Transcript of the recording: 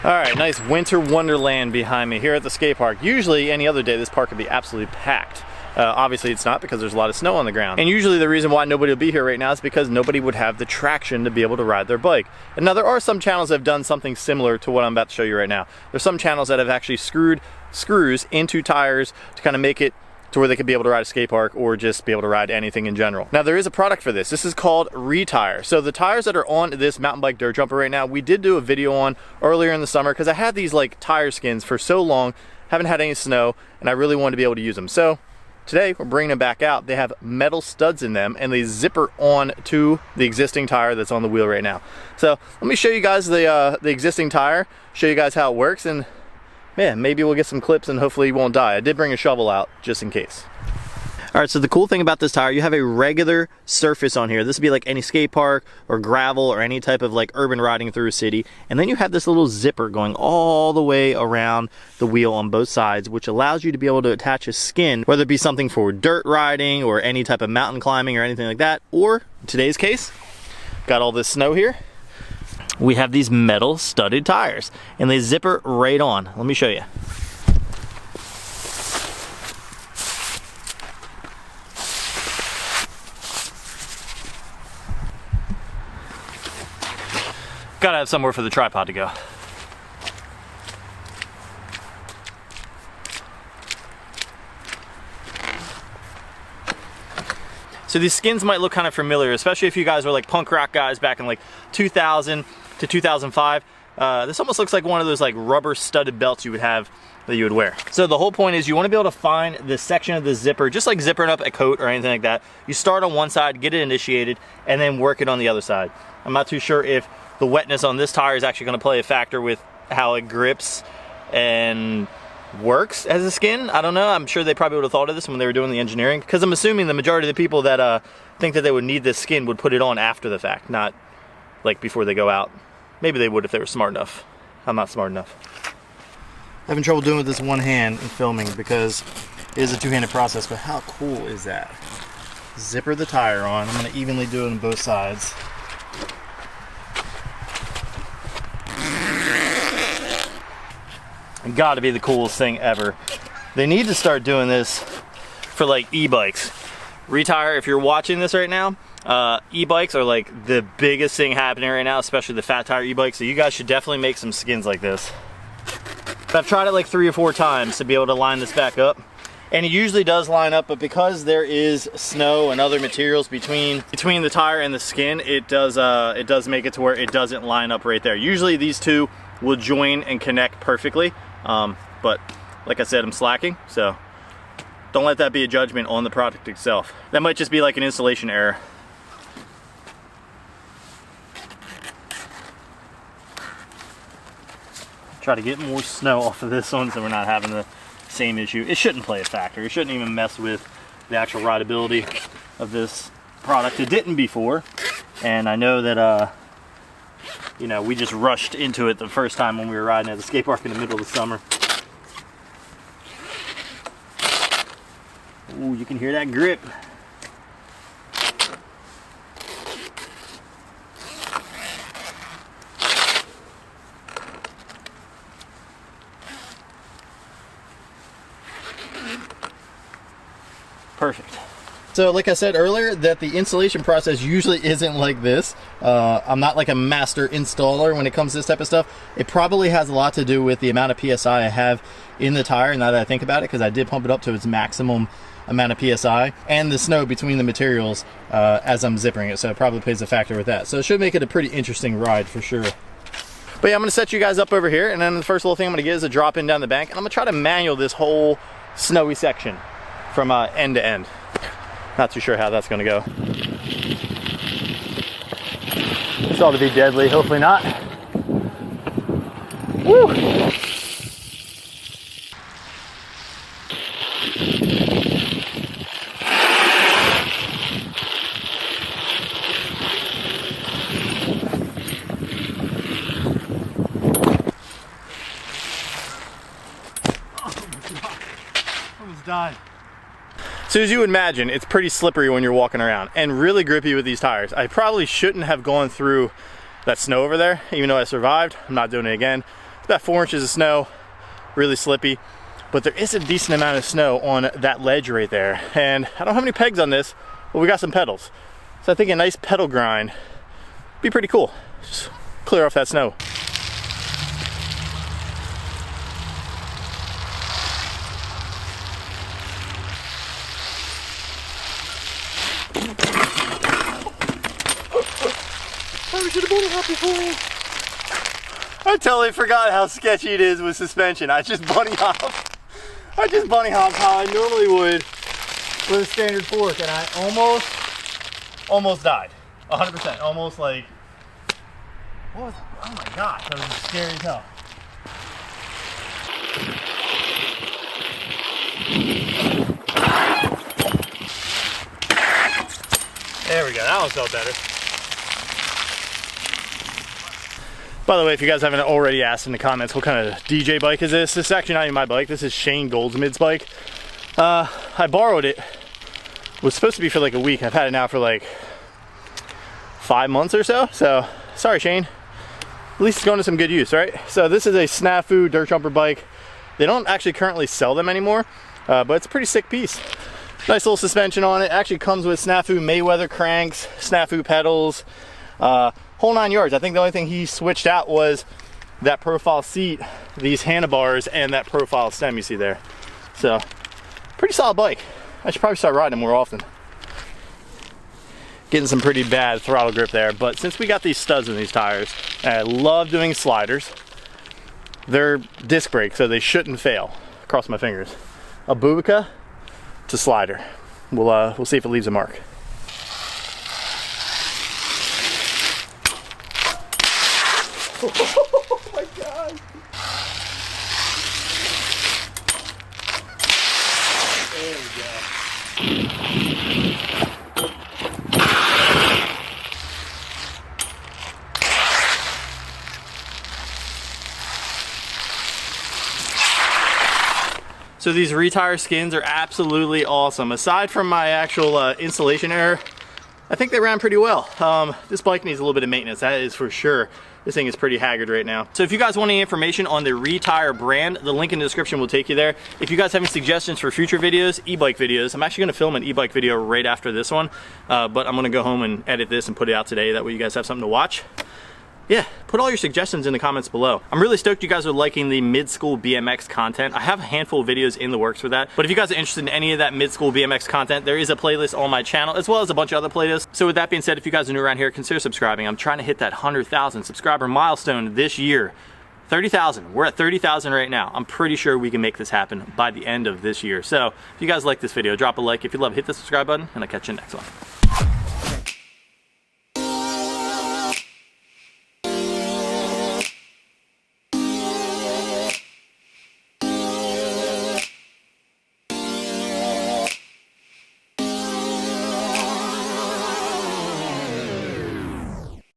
All right, nice winter wonderland behind me here at the skate park. Usually any other day this park would be absolutely packed. Obviously it's not because there's a lot of snow on the ground. And usually the reason why nobody will be here right now is because nobody would have the traction to be able to ride their bike. And now there are some channels that have done something similar to what I'm about to show you right now. There's some channels that have actually screwed screws into tires to kind of make it to where they could be able to ride a skate park or just be able to ride anything in general. Now there is a product for this. This is called Retire. So the tires that are on this mountain bike dirt jumper right now, we did do a video on earlier in the summer because I had these like tire skins for so long, haven't had any snow, and I really wanted to be able to use them. So today we're bringing them back out. They have metal studs in them and they zipper on to the existing tire that's on the wheel right now. So let me show you guys the existing tire, show you guys how it works, and man, maybe we'll get some clips and hopefully you won't die. I did bring a shovel out just in case. All right, so the cool thing about this tire, you have a regular surface on here. This would be like any skate park or gravel or any type of like urban riding through a city. And then you have this little zipper going all the way around the wheel on both sides, which allows you to be able to attach a skin, whether it be something for dirt riding or any type of mountain climbing or anything like that. Or in today's case, got all this snow here. We have these metal studded tires and they zipper right on. Let me show you. Gotta have somewhere for the tripod to go. So these skins might look kind of familiar, especially if you guys were like punk rock guys back in like 2000 to 2005. This almost looks like one of those like rubber studded belts you would have that you would wear. So the whole point is you want to be able to find this section of the zipper, just like zippering up a coat or anything like that. You start on one side, get it initiated, and then work it on the other side. I'm not too sure if the wetness on this tire is actually going to play a factor with how it grips and works as a skin. I don't know. I'm sure they probably would have thought of this when they were doing the engineering, because I'm assuming the majority of the people that think that they would need this skin would put it on after the fact, not like before they go out. Maybe they would if they were smart enough. I'm not smart enough. Having trouble doing with this one hand in filming because it is a two-handed process, but how cool is that? Zipper the tire on. I'm going to evenly do it on both sides. Got to be the coolest thing ever. They need to start doing this for like e-bikes. Retire, if you're watching this right now, e-bikes are like the biggest thing happening right now, especially the fat tire e-bikes. So you guys should definitely make some skins like this. I've tried it like 3 or 4 times to be able to line this back up, and it usually does line up, but because there is snow and other materials between the tire and the skin, it does make it to where it doesn't line up right there. Usually these two will join and connect perfectly. But like I said, I'm slacking, so don't let that be a judgment on the product itself. That might just be like an installation error. Try to get more snow off of this one so we're not having the same issue. It shouldn't play a factor. It shouldn't even mess with the actual rideability of this product. It didn't before, and I know that you know, we just rushed into it the first time when we were riding at the skate park in the middle of the summer. Ooh, you can hear that grip. Perfect. So like I said earlier, that the installation process usually isn't like this. I'm not like a master installer when it comes to this type of stuff. It probably has a lot to do with the amount of PSI I have in the tire, now that I think about it, because I did pump it up to its maximum amount of PSI, and the snow between the materials as I'm zippering it, so it probably plays a factor with that. So it should make it a pretty interesting ride for sure. But yeah, I'm going to set you guys up over here, and then the first little thing I'm going to get is a drop in down the bank, and I'm going to try to manual this whole snowy section from end to end. Not too sure how that's going to go. This ought to be deadly, hopefully not. Woo! Almost died. So as you would imagine, it's pretty slippery when you're walking around and really grippy with these tires. I probably shouldn't have gone through that snow over there, even though I survived. I'm not doing it again. about 4 inches of snow, really slippy. But there is a decent amount of snow on that ledge right there. And I don't have any pegs on this, but we got some pedals. So I think a nice pedal grind would be pretty cool. Just clear off that snow. I should have bunny hopped before. I totally forgot how sketchy it is with suspension. I just bunny hopped how I normally would with a standard fork, and I almost died. 100%. Almost like, oh my gosh, that was scary as hell. There we go, that one felt better. By the way, if you guys haven't already asked in the comments, what kind of DJ bike is this? This is actually not even my bike. This is Shane Goldsmith's bike. I borrowed it. It was supposed to be for like a week. I've had it now for like 5 months or so. So, sorry Shane. At least it's going to some good use, right? So this is a Snafu dirt jumper bike. They don't actually currently sell them anymore, but it's a pretty sick piece. Nice little suspension on it. Actually comes with Snafu Mayweather cranks, Snafu pedals, whole 9 yards. I think the only thing he switched out was that profile seat, these handlebars, and that profile stem you see there. So, pretty solid bike. I should probably start riding it more often. Getting some pretty bad throttle grip there, but since we got these studs in these tires, and I love doing sliders, they're disc brakes, so they shouldn't fail. Cross my fingers. A Bubica to slider. We'll see if it leaves a mark. Oh my god! There we go. So these retire skins are absolutely awesome. Aside from my actual installation error, I think they ran pretty well. This bike needs a little bit of maintenance, that is for sure. This thing is pretty haggard right now. So if you guys want any information on the Retire brand, the link in the description will take you there. If you guys have any suggestions for future videos, e-bike videos, I'm actually gonna film an e-bike video right after this one, but I'm gonna go home and edit this and put it out today. That way you guys have something to watch. Yeah, put all your suggestions in the comments below. I'm really stoked you guys are liking the mid-school BMX content. I have a handful of videos in the works for that, but if you guys are interested in any of that mid-school BMX content, there is a playlist on my channel, as well as a bunch of other playlists. So with that being said, if you guys are new around here, consider subscribing. I'm trying to hit that 100,000 subscriber milestone this year. 30,000, we're at 30,000 right now. I'm pretty sure we can make this happen by the end of this year. So if you guys like this video, drop a like. If you love it, hit the subscribe button, and I'll catch you in the next one.